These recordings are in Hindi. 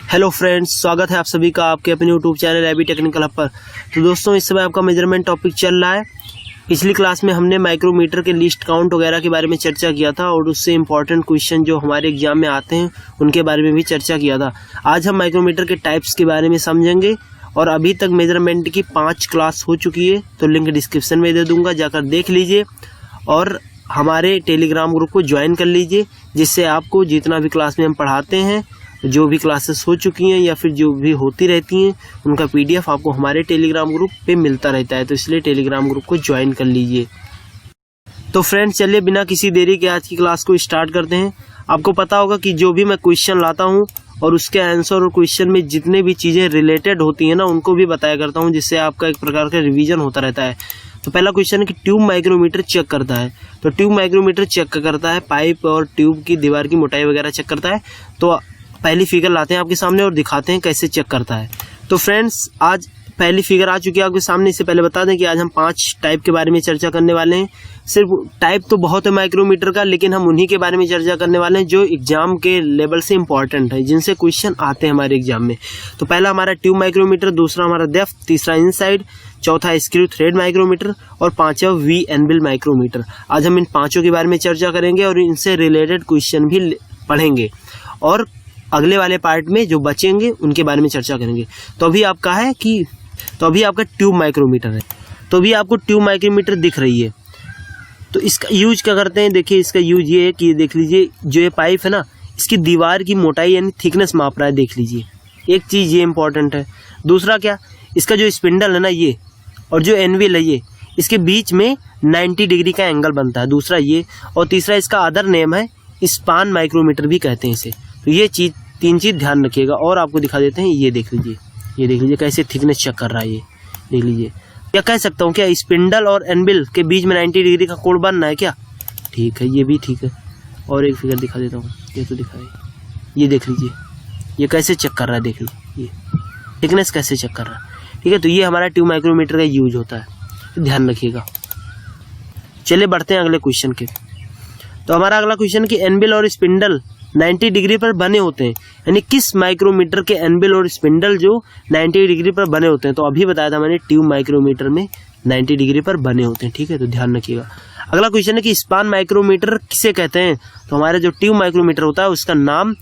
हेलो फ्रेंड्स, स्वागत है आप सभी का आपके अपने YouTube channel AB technical hub पर। तो दोस्तों, इस समय आपका मेजरमेंट टॉपिक चल रहा है। पिछली क्लास में हमने माइक्रोमीटर के लिस्ट काउंट वगैरह के बारे में चर्चा किया था और उससे इम्पोर्टेंट क्वेश्चन जो हमारे एग्जाम में आते हैं उनके बारे में भी चर्चा किया था। आज हम माइक्रोमीटर के टाइप्स के बारे में समझेंगे और अभी तक मेजरमेंट की 5 क्लास हो चुकी है, तो लिंक डिस्क्रिप्शन में दे दूंगा, जाकर देख लीजिए और हमारे टेलीग्राम ग्रुप को ज्वाइन कर लीजिए, जिससे आपको जितना भी क्लास में हम पढ़ाते हैं, जो भी क्लासेस हो चुकी हैं या फिर जो भी होती रहती हैं, उनका पीडीएफ आपको हमारे टेलीग्राम ग्रुप पे मिलता रहता है। तो इसलिए टेलीग्राम ग्रुप को ज्वाइन कर लीजिए। तो फ्रेंड्स, चलिए बिना किसी देरी के आज की क्लास को स्टार्ट करते हैं। आपको पता होगा कि जो भी मैं क्वेश्चन लाता हूँ और उसके आंसर और क्वेश्चन में जितने भी चीज़ें रिलेटेड होती हैं ना, उनको भी बताया करता हूँ, जिससे आपका एक प्रकार का रिवीजन होता रहता है। तो पहला क्वेश्चन है कि ट्यूब माइक्रोमीटर चेक करता है। तो ट्यूब माइक्रोमीटर चेक करता है पाइप और ट्यूब की दीवार की मोटाई वगैरह चेक करता है। तो पहली फिगर लाते हैं आपके सामने और दिखाते हैं कैसे चेक करता है। तो फ्रेंड्स, आज पहली फिगर आ चुकी है आपके सामने। इससे पहले बता दें कि आज हम 5 टाइप के बारे में चर्चा करने वाले हैं। सिर्फ टाइप तो बहुत है माइक्रोमीटर का, लेकिन हम उन्हीं के बारे में चर्चा करने वाले हैं जो एग्जाम के लेवल से इंपॉर्टेंट है, जिनसे क्वेश्चन आते हैं हमारे एग्जाम में। तो पहला हमारा ट्यूब माइक्रोमीटर, दूसरा हमारा डेप्थ, तीसरा इनसाइड, चौथा स्क्रू थ्रेड माइक्रोमीटर और पांचवा वी एनविल माइक्रोमीटर। आज हम इन पांचों के बारे में चर्चा करेंगे और इनसे रिलेटेड क्वेश्चन भी पढ़ेंगे और अगले वाले पार्ट में जो बचेंगे उनके बारे में चर्चा करेंगे। तो अभी आपका ट्यूब माइक्रोमीटर है। तो अभी आपको ट्यूब माइक्रोमीटर दिख रही है। तो इसका यूज क्या करते हैं, देखिए इसका यूज ये है कि देख लीजिए, जो ये पाइप है ना, इसकी दीवार की मोटाई यानी थिकनेस माप रहा है। देख लीजिए, एक चीज़ ये इंपॉर्टेंट है। दूसरा क्या, इसका जो स्पिंडल है ना ये, और जो एनविल है ये, इसके बीच में 90 डिग्री का एंगल बनता है। दूसरा ये, और तीसरा इसका अदर नेम है स्पान माइक्रोमीटर भी कहते हैं इसे। तो ये चीज़ 3 चीज़ ध्यान रखिएगा। और आपको दिखा देते हैं, ये देख लीजिए कैसे थिकनेस चेक कर रहा है। ये देख लीजिए, क्या कह सकता हूँ, क्या स्पिंडल और एनविल के बीच में 90 डिग्री का कोण बनना है क्या? ठीक है, ये भी ठीक है। और एक फिगर दिखा देता हूँ, ये तो दिखाई, ये देख लीजिए ये कैसे चेक कर रहा है। देख लीजिए ये थिकनेस कैसे चेक कर रहा है। ठीक है, तो ये हमारा ट्यूब माइक्रोमीटर का यूज होता है, ध्यान रखिएगा। चलिए बढ़ते हैं अगले क्वेश्चन के। तो हमारा अगला क्वेश्चन कि एनविल और स्पिंडल 90 डिग्री पर बने होते हैं, यानी किस माइक्रोमीटर के एनविल और स्पिंडल जो 90 डिग्री पर बने होते हैं। तो अभी बताया था मैंने, ट्यूब माइक्रोमीटर में 90 डिग्री पर बने होते हैं। ठीक है, तो ध्यान रखिएगा। अगला क्वेश्चन है कि स्पान माइक्रोमीटर किसे कहते हैं। तो हमारा जो ट्यूब माइक्रोमीटर होता है उसका नाम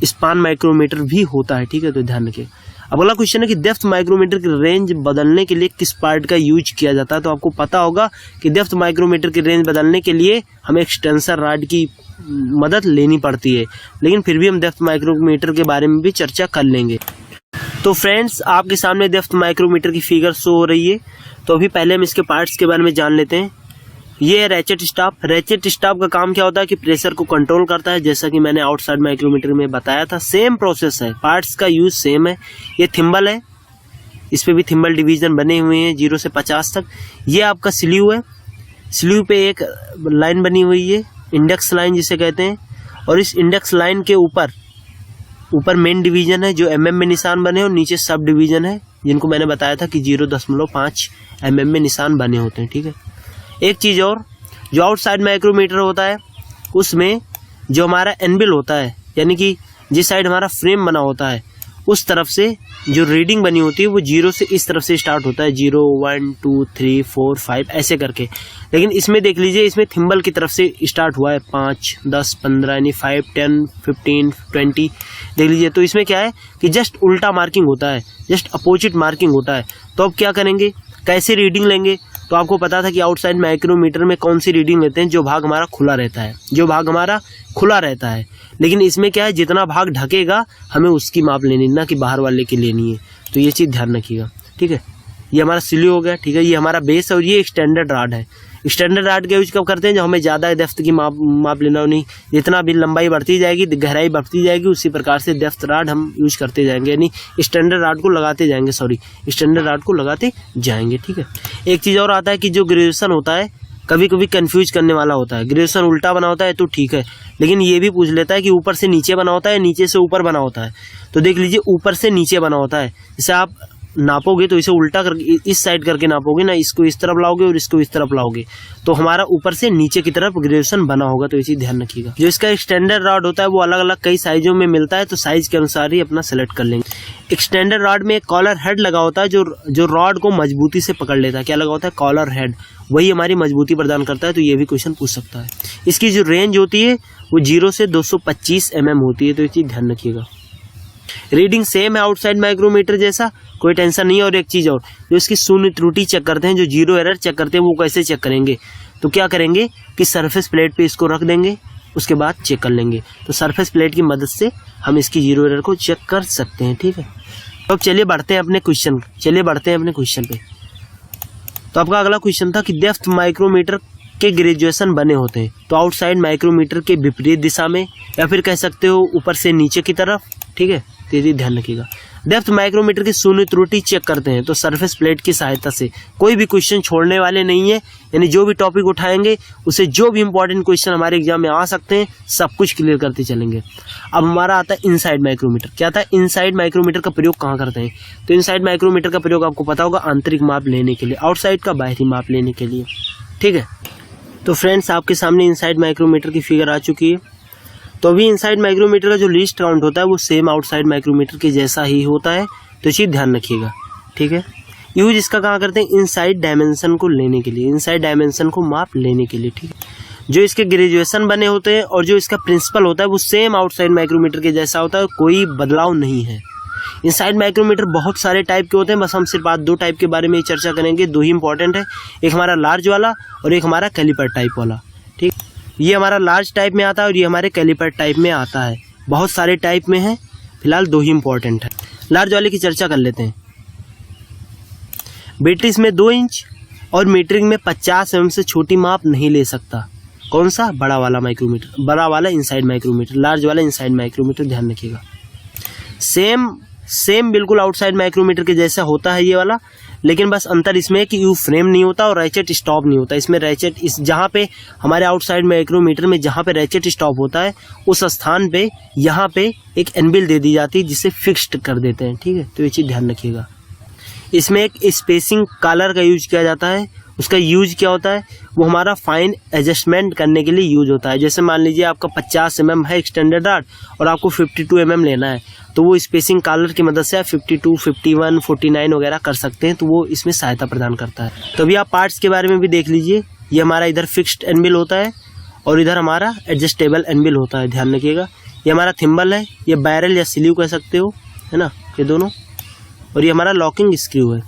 स्पान माइक्रोमीटर भी होता है। ठीक है, तो ध्यान रखिएगा। अब अगला क्वेश्चन है कि डेप्थ माइक्रोमीटर की रेंज बदलने के लिए किस पार्ट का यूज किया जाता है। तो आपको पता होगा कि डेप्थ माइक्रोमीटर की रेंज बदलने के लिए हमें एक्सटेंसर रॉड की मदद लेनी पड़ती है, लेकिन फिर भी हम डेप्थ माइक्रोमीटर के बारे में भी चर्चा कर लेंगे। तो फ्रेंड्स, आपके सामने डेप्थ माइक्रोमीटर की फिगर शो हो रही है। तो अभी पहले हम इसके पार्ट्स के बारे में जान लेते हैं। ये है रैचेट स्टॉप। रैचेट स्टॉप का काम क्या होता है कि प्रेशर को कंट्रोल करता है, जैसा कि मैंने आउटसाइड माइक्रोमीटर में बताया था। सेम प्रोसेस है, पार्ट्स का यूज सेम है। ये थिम्बल है, इस पे भी थिम्बल डिवीजन बने हुए हैं 0 से 50 तक। ये आपका स्लीव है, स्लीव पे एक लाइन बनी हुई है, इंडेक्स लाइन जिसे कहते हैं, और इस इंडेक्स लाइन के ऊपर मेन डिवीजन है जो mm में निशान बने, और नीचे सब डिवीजन है जिनको मैंने बताया था कि 0.5 mm में निशान बने होते हैं। ठीक है, एक चीज़ और, जो आउटसाइड माइक्रोमीटर होता है उसमें जो हमारा एनविल होता है, यानी कि जिस साइड हमारा फ्रेम बना होता है उस तरफ से जो रीडिंग बनी होती है वो 0 से इस तरफ से स्टार्ट होता है, 0 1 2 3 4 5 ऐसे करके। लेकिन इसमें देख लीजिए, इसमें थिम्बल की तरफ से स्टार्ट हुआ है 5 10 15 यानी 5 10 15 20 देख लीजिए। तो इसमें क्या है कि जस्ट उल्टा मार्किंग होता है, जस्ट अपोजिट मार्किंग होता है। तो अब क्या करेंगे, कैसे रीडिंग लेंगे। तो आपको पता था कि आउटसाइड माइक्रोमीटर में कौन सी रीडिंग लेते हैं, जो भाग हमारा खुला रहता है, लेकिन इसमें क्या है, जितना भाग ढकेगा हमें उसकी माप लेनी, ना कि बाहर वाले की लेनी है। तो ये चीज़ ध्यान रखिएगा। ठीक है, ये हमारा स्लीव हो गया। ठीक है, ये हमारा बेस है और ये एक्सटेंडेड रॉड है। एक्सटेंडेड रॉड का यूज कब करते हैं, जब हमें ज़्यादा डेप्थ की माप लेना हो। नहीं, जितना भी लंबाई बढ़ती जाएगी, गहराई बढ़ती जाएगी, उसी प्रकार से डेप्थ रॉड हम यूज करते जाएंगे, यानी स्टैंडर्ड रॉड को लगाते जाएंगे। ठीक है, एक चीज़ और आता है कि जो ग्रेजुएशन होता है कभी कभी कंफ्यूज करने वाला होता है। ग्रेजुएशन उल्टा बना होता है तो ठीक है, लेकिन ये भी पूछ लेता है कि ऊपर से नीचे बना होता है, नीचे से ऊपर बना होता है। तो देख लीजिए, ऊपर से नीचे बना होता है। जैसे आप नापोगे तो इसे उल्टा करके इस साइड करके नापोगे ना, इसको इस तरफ लाओगे और इसको इस तरफ लाओगे तो हमारा ऊपर से नीचे की तरफ ग्रेजुएशन बना होगा। तो इसी ध्यान रखिएगा। जो इसका एक्सटेंडेड रॉड होता है वो अलग अलग कई साइजों में मिलता है, तो साइज के अनुसार ही अपना सेलेक्ट कर लेंगे। एक्सटेंडेड रॉड में एक कॉलर हेड लगा होता है जो रॉड को मजबूती से पकड़ लेता है। क्या लगा होता है? कॉलर हेड, वही हमारी मजबूती प्रदान करता है। तो ये भी क्वेश्चन पूछ सकता है। इसकी जो रेंज होती है वो 0 से 225 mm होती है। तो ये चीज ध्यान रखिएगा। रीडिंग सेम है आउटसाइड माइक्रोमीटर जैसा, कोई टेंशन नहीं है। और एक चीज और, जो इसकी शून्य त्रुटि चेक करते हैं, जो जीरो एरर चेक करते हैं, वो कैसे चेक करेंगे? तो क्या करेंगे कि सरफेस प्लेट पे इसको रख देंगे, उसके बाद चेक कर लेंगे। तो सरफेस प्लेट की मदद से हम इसकी जीरो एरर को चेक कर सकते हैं। ठीक है, तो अब चलिए बढ़ते हैं अपने क्वेश्चन पे। तो आपका अगला क्वेश्चन था कि डेप्थ माइक्रोमीटर के ग्रेजुएशन बने होते हैं तो आउटसाइड माइक्रोमीटर के विपरीत दिशा में, या फिर कह सकते हो ऊपर से नीचे की तरफ। ठीक है, तेजी ध्यान रखिएगा। डेप्थ माइक्रोमीटर की शून्य त्रुटि चेक करते हैं तो सरफेस प्लेट की सहायता से। कोई भी क्वेश्चन छोड़ने वाले नहीं है, यानी जो भी टॉपिक उठाएंगे उसे जो भी इंपॉर्टेंट क्वेश्चन हमारे एग्जाम में आ सकते हैं सब कुछ क्लियर करते चलेंगे। अब हमारा आता है इनसाइड माइक्रोमीटर। क्या था? इनसाइड माइक्रोमीटर का प्रयोग कहाँ करते हैं? तो इनसाइड माइक्रोमीटर का प्रयोग आपको पता होगा आंतरिक माप लेने के लिए, आउटसाइड का बाहरी माप लेने के लिए। ठीक है, तो फ्रेंड्स आपके सामने इनसाइड माइक्रोमीटर की फिगर आ चुकी है। तो अभी इनसाइड माइक्रोमीटर का जो लीस्ट काउंट होता है वो सेम आउटसाइड माइक्रोमीटर के जैसा ही होता है। तो चीज ध्यान रखिएगा। ठीक है, यूज इसका कहाँ करते हैं? इनसाइड डायमेंशन को लेने के लिए, इनसाइड डायमेंशन को माप लेने के लिए। ठीक है, जो इसके ग्रेजुएशन बने होते हैं और जो इसका प्रिंसिपल होता है वो सेम आउटसाइड माइक्रोमीटर के जैसा होता है, कोई बदलाव नहीं है। इनसाइड माइक्रोमीटर बहुत सारे टाइप के होते हैं, बस हम सिर्फ आज 2 टाइप के बारे में चर्चा करेंगे। 2 ही इंपॉर्टेंट है, एक हमारा लार्ज वाला और एक हमारा कैलिपर टाइप वाला। ठीक, ये हमारा लार्ज टाइप में आता है और ये हमारे कैलिपर टाइप में आता है। बहुत सारे टाइप में है, फिलहाल 2 ही इंपॉर्टेंट है। लार्ज वाले की चर्चा कर लेते हैं। बैटरीज में 2 इंच और मीटरिंग में 50 mm से छोटी माप नहीं ले सकता। कौन सा? बड़ा वाला माइक्रोमीटर, बड़ा वाला इनसाइड माइक्रोमीटर, लार्ज वाला इनसाइड माइक्रोमीटर। ध्यान रखिएगा। सेम बिल्कुल आउटसाइड माइक्रोमीटर के जैसा होता है ये वाला, लेकिन बस अंतर इसमें है कि यू फ्रेम नहीं होता और रैचेट स्टॉप नहीं होता। इसमें रैचेट, इस जहाँ पे हमारे आउटसाइड माइक्रोमीटर में जहाँ पे रैचेट स्टॉप होता है उस स्थान पे यहाँ पे एक एनबिल दे दी जाती है जिसे फिक्स्ड कर देते हैं। ठीक है, तो ये चीज ध्यान रखिएगा। इसमें एक स्पेसिंग कॉलर का यूज किया जाता है। उसका यूज क्या होता है? वो हमारा फाइन एडजस्टमेंट करने के लिए यूज होता है। जैसे मान लीजिए आपका 50 mm है एक्सटेंडेड रॉड और आपको 52 mm लेना है, तो वो स्पेसिंग कॉलर की मदद से आप 52, 51, 49 वगैरह कर सकते हैं। तो वो इसमें सहायता प्रदान करता है। तो अभी आप पार्ट्स के बारे में भी देख लीजिए। ये हमारा इधर फिक्स्ड एनबिल होता है और इधर हमारा एडजस्टेबल एनबिल होता है। ध्यान रखिएगा। ये हमारा थिम्बल है, ये बैरल या स्लीव कह सकते हो, है ना, ये दोनों। और ये हमारा लॉकिंग स्क्रू है।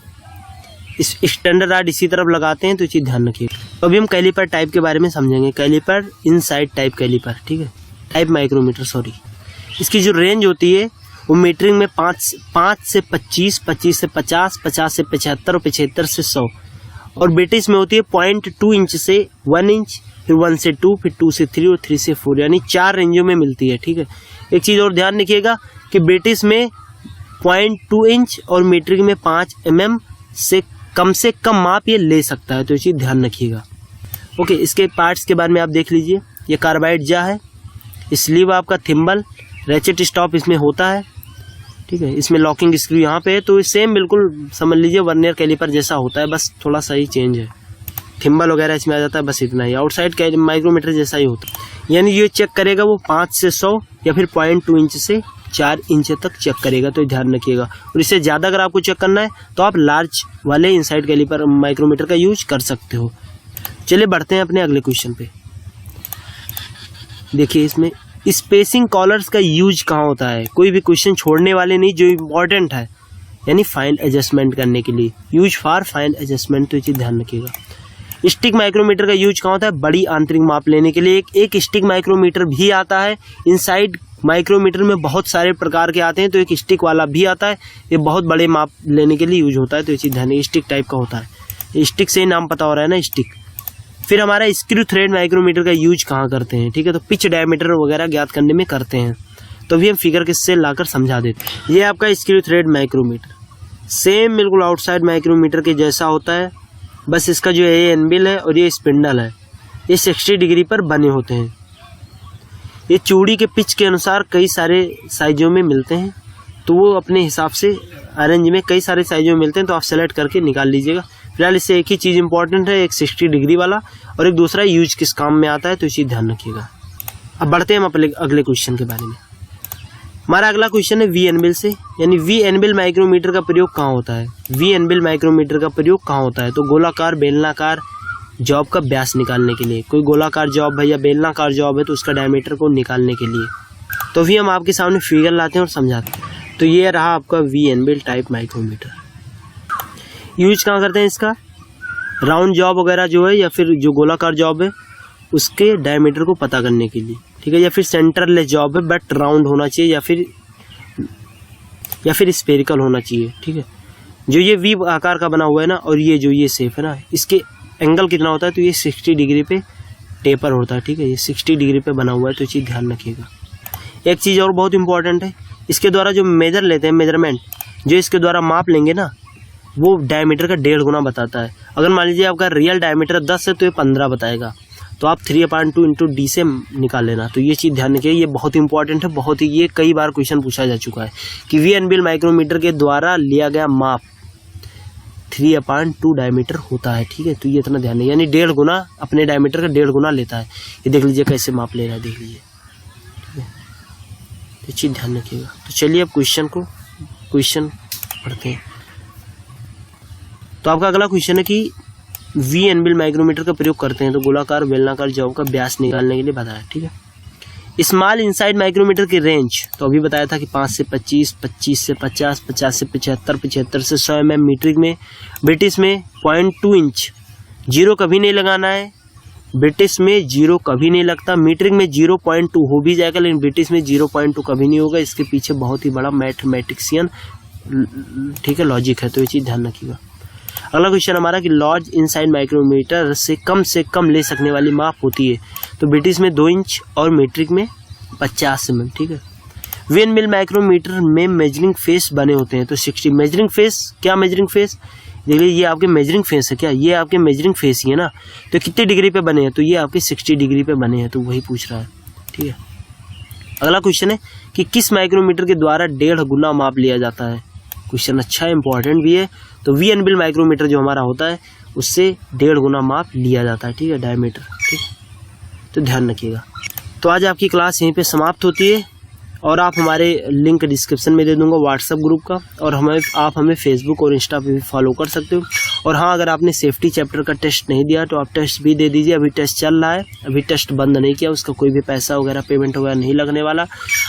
इस स्टैंडर्ड रॉड इसी तरफ लगाते हैं, तो चीज ध्यान रखिए। तो अभी हम कैलिपर टाइप के बारे में समझेंगे। Caliper inside type caliper. ठीक है, टाइप माइक्रोमीटर, सॉरी। इसकी जो रेंज होती है वो मीटरिंग में 5 से 25, 25 से 50, 50 से 75 और 75 से 100। और बेटिस में होती है 0.2 इंच से 1 इंच, फिर 1 से 2, फिर 2 से 3 और 3 से 4, यानी 4 रेंजों में मिलती है। ठीक है, एक चीज और ध्यान रखिएगा कि बेटिस में 0.2 इंच और मीटरिंग में 5 mm से कम माप ये ले सकता है। तो ये चीज ध्यान रखिएगा। ओके, इसके पार्ट्स के बारे में आप देख लीजिए। ये कार्बाइड जा है, स्लीव आपका थिम्बल, रैचेट स्टॉप इसमें होता है। ठीक है, इसमें लॉकिंग स्क्रू यहाँ पे है। तो सेम बिल्कुल समझ लीजिए वर्नियर कैलिपर जैसा होता है, बस थोड़ा सा ही चेंज है। थिम्बल वगैरह इसमें आ जाता है, बस इतना ही। आउटसाइड माइक्रोमीटर जैसा ही होता है, यानी ये चेक करेगा वो 5 से 100 या फिर 0.2 इंच से 4 इंच तक चेक करेगा। तो ध्यान रखिएगा। और इससे ज़्यादा अगर आपको चेक करना है तो आप लार्ज वाले इनसाइड कैलिपर माइक्रोमीटर का यूज कर सकते हो। चलिए बढ़ते हैं अपने अगले क्वेश्चन पे। देखिए, इसमें स्पेसिंग कॉलर्स का यूज कहाँ होता है? कोई भी क्वेश्चन छोड़ने वाले नहीं, जो इम्पोर्टेंट है, यानी फाइन एडजस्टमेंट करने के लिए, यूज फॉर फाइन एडजस्टमेंट। तो ये चीज ध्यान रखिएगा। स्टिक माइक्रोमीटर का यूज कहाँ होता है? बड़ी आंतरिक माप लेने के लिए। एक स्टिक माइक्रोमीटर भी आता है। इनसाइड माइक्रोमीटर में बहुत सारे प्रकार के आते हैं, तो एक स्टिक वाला भी आता है। ये बहुत बड़े माप लेने के लिए यूज होता है। तो ये चीज ध्यान, स्टिक टाइप का होता है। स्टिक से ही नाम पता हो रहा है ना, स्टिक। फिर हमारा स्क्रू थ्रेड माइक्रोमीटर का यूज कहाँ करते हैं? ठीक है, तो पिच डायमीटर वगैरह ज्ञात करने में करते हैं। तो भी हम फिगर किससे लाकर समझा देते हैं। ये आपका स्क्रू थ्रेड माइक्रोमीटर सेम बिल्कुल आउटसाइड माइक्रोमीटर के जैसा होता है, बस इसका जो ये एनबिल है और ये स्पिंडल है, ये 60 डिग्री पर बने होते हैं। ये चूड़ी के पिच के अनुसार कई सारे साइजों में मिलते हैं, तो वो अपने हिसाब से ऑरेंज में कई सारे साइजों में मिलते हैं, तो आप सेलेक्ट करके निकाल लीजिएगा। फिलहाल इससे एक ही चीज़ इंपॉर्टेंट है, एक 60 डिग्री वाला और एक दूसरा यूज किस काम में आता है, तो इसी ध्यान रखिएगा। अब बढ़ते हैं हम अपने अगले क्वेश्चन के बारे में। हमारा अगला क्वेश्चन है वी एनबिल से, यानी वी एनबिल माइक्रोमीटर का प्रयोग कहाँ होता है। वी एनबिल माइक्रोमीटर का प्रयोग कहाँ होता है, तो गोलाकार बेलनाकार जॉब का व्यास निकालने के लिए। कोई गोलाकार जॉब है या बेलनाकार जॉब है तो उसका डायमीटर को निकालने के लिए। तो भी हम आपके सामने फिगर लाते हैं और समझाते हैं। तो ये रहा आपका वी एनबिल टाइप माइक्रोमीटर। यूज कहाँ करते हैं इसका, राउंड जॉब वगैरह जो है या फिर जो गोलाकार जॉब है उसके डायमीटर को पता करने के लिए, ठीक है, या फिर सेंटरलेस जॉब है बट राउंड होना चाहिए या फिर स्फेरिकल होना चाहिए, ठीक है। जो ये वी आकार का बना हुआ है ना, और ये जो ये शेप है ना, इसके एंगल कितना होता है, तो ये 60 डिग्री पे टेपर होता है, ठीक है। ये 60 डिग्री पे बना हुआ है, तो ये चीज़ ध्यान रखिएगा। एक चीज़ और बहुत इंपॉर्टेंट है, इसके द्वारा जो मेजर लेते हैं, मेजरमेंट जो इसके द्वारा माप लेंगे ना, वो डायमीटर का 1.5 गुना बताता है। अगर मान लीजिए आपका रियल डायमीटर 10 है तो ये 15 बताएगा, तो आप 3/2 इंटू डी से निकाल लेना। तो ये चीज़ ध्यान रखिए, ये बहुत इंपॉर्टेंट है, बहुत ही, ये कई बार क्वेश्चन पूछा जा चुका है कि वी एनबिल माइक्रोमीटर के द्वारा लिया गया माप 3/2 डायमीटर होता है, ठीक है। तो ये इतना ध्यान है, यानी 1.5 गुना अपने डायमीटर का 1.5 गुना लेता है। ये देख लीजिए कैसे माप ले रहा है, देख लीजिए, ठीक है। तो चीज़ ध्यान रखिएगा। तो चलिए अब क्वेश्चन पढ़ते हैं। तो आपका अगला क्वेश्चन है कि वी एनबिल माइक्रोमीटर का प्रयोग करते हैं तो गोलाकार बेलनाकार जॉब का व्यास निकालने के लिए बताया, ठीक है। स्मॉल इनसाइड माइक्रोमीटर की रेंज तो अभी बताया था कि 5 से 25, 25 से 50, 50 से 75, 75 से 100 mm मीट्रिक में। ब्रिटिश में 0.2 इंच, जीरो कभी नहीं लगाना है। ब्रिटिश में जीरो कभी नहीं लगता, मीट्रिक में 0.2 हो भी जाएगा, लेकिन ब्रिटिश में 0.2 कभी नहीं होगा। इसके पीछे बहुत ही बड़ा मैथमेटिशियन, ठीक है, लॉजिक है, तो ये चीज़ ध्यान रखिएगा। अगला क्वेश्चन हमारा कि लार्ज इनसाइड माइक्रोमीटर से कम ले सकने वाली माप होती है, तो ब्रिटिश में 2 इंच और मीट्रिक में 50 mm, ठीक है। वी एनबिल माइक्रोमीटर में मेजरिंग फेस बने होते हैं, तो 60 मेजरिंग फेस। क्या मेजरिंग फेस, देखिए ये आपके मेजरिंग फेस है, क्या ये आपके मेजरिंग फेस ही है ना, तो कितने डिग्री पे बने हैं, तो ये आपके 60 डिग्री पे बने हैं, तो वही पूछ रहा है, ठीक है। अगला क्वेश्चन है कि किस माइक्रोमीटर के द्वारा 1.5 गुना माप लिया जाता है। क्वेश्चन अच्छा है, इंपॉर्टेंट भी है। तो वी एनबिल माइक्रोमीटर जो हमारा होता है उससे 1.5 गुना माप लिया जाता है, ठीक है, डायमीटर, ठीक है। तो ध्यान रखिएगा। तो आज आपकी क्लास यहीं पे समाप्त होती है, और आप हमारे लिंक डिस्क्रिप्शन में दे दूंगा व्हाट्सएप ग्रुप का, और आप हमें फेसबुक और इंस्टा पे भी फॉलो कर सकते हो। और हाँ, अगर आपने सेफ्टी चैप्टर का टेस्ट नहीं दिया तो आप टेस्ट भी दे दीजिए। अभी टेस्ट चल रहा है, अभी टेस्ट बंद नहीं किया, उसका कोई भी पैसा वगैरह पेमेंट वगैरह नहीं लगने वाला।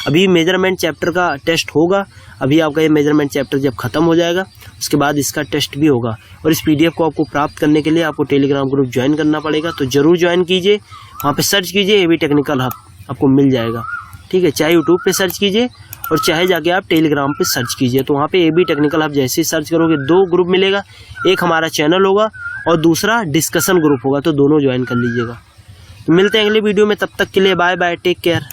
अभी मेजरमेंट चैप्टर का टेस्ट होगा, अभी आपका ये मेजरमेंट चैप्टर जब खत्म हो जाएगा उसके बाद इसका टेस्ट भी होगा। और इस PDF को आपको प्राप्त करने के लिए आपको टेलीग्राम ग्रुप ज्वाइन करना पड़ेगा, तो ज़रूर ज्वाइन कीजिए। वहाँ पे सर्च कीजिए AB टेक्निकल हब, आपको मिल जाएगा, ठीक है। चाहे यूट्यूब पे सर्च कीजिए और चाहे जाके आप टेलीग्राम पे सर्च कीजिए, तो वहाँ पे AB टेक्निकल हब जैसे ही सर्च करोगे 2 ग्रुप मिलेगा, एक हमारा चैनल होगा और दूसरा डिस्कशन ग्रुप होगा, तो दोनों ज्वाइन कर लीजिएगा। तो मिलते हैं अगले वीडियो में, तब तक के लिए बाय बाय, टेक केयर।